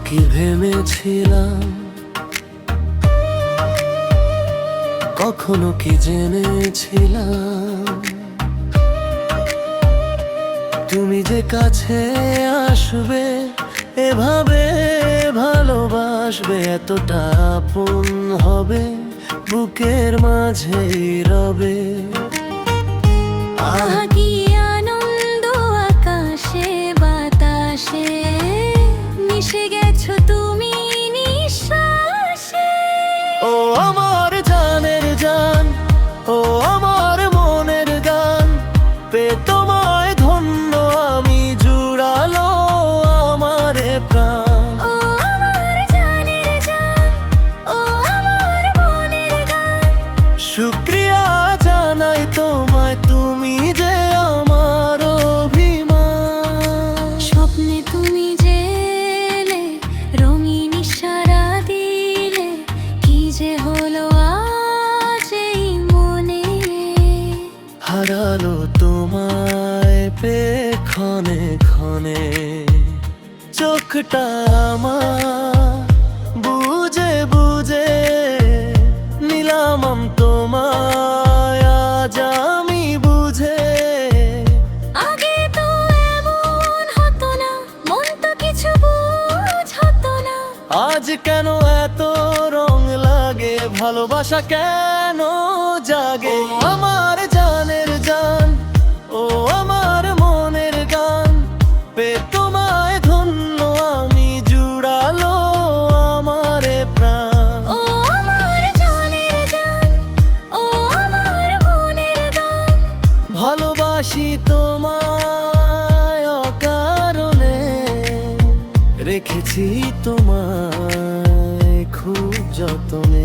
কি ভেবেছিলাম, কখনো কি জেনেছিলাম তুমি যে কাছে আসবে, এভাবে ভালোবাসবে, এতটা আপন হবে, বুকের মাঝেই রবে। আহা কি আনন্দ, আকাশে বাতাসে মিশে গেছো তুমি নিঃশ্বাসে। ও আমার জানের জান, ও আমার মনের গান, পেয়ে তোমায় ধন্য আমি, জুড়ালো আমার প্রাণ। ও আমার জানের জান, ও আমার মনের গান, শুকরিয়া জানাই তোমায়, তুমি যে আমার অভিমান। স্বপ্নে তুমি যে এলে, রঙিন ইশারা দিলে, কি যে হলো আজ এই মনে। হারালো তোমায় পেয়ে ক্ষণে ক্ষণে, চোখটা আমার বুঝে বুঝে নিলাম তোমায় আজ আমি বুঝে। আগে তো এমন হতো না, মন তো কিছু বুঝতো না। আজ কেন এত রং লাগে, ভালোবাসা কেন জাগে? আমার জানের জান, ও আমার মনের গান, পেয়ে তোমায় ধন্য আমি, জুড়ালো আমার প্রাণ। ও আমার জানের জান, ও আমার মনের গান, ভালোবাসি তোমায় অকারণে, রেখেছি তোমায় খুব যতনে।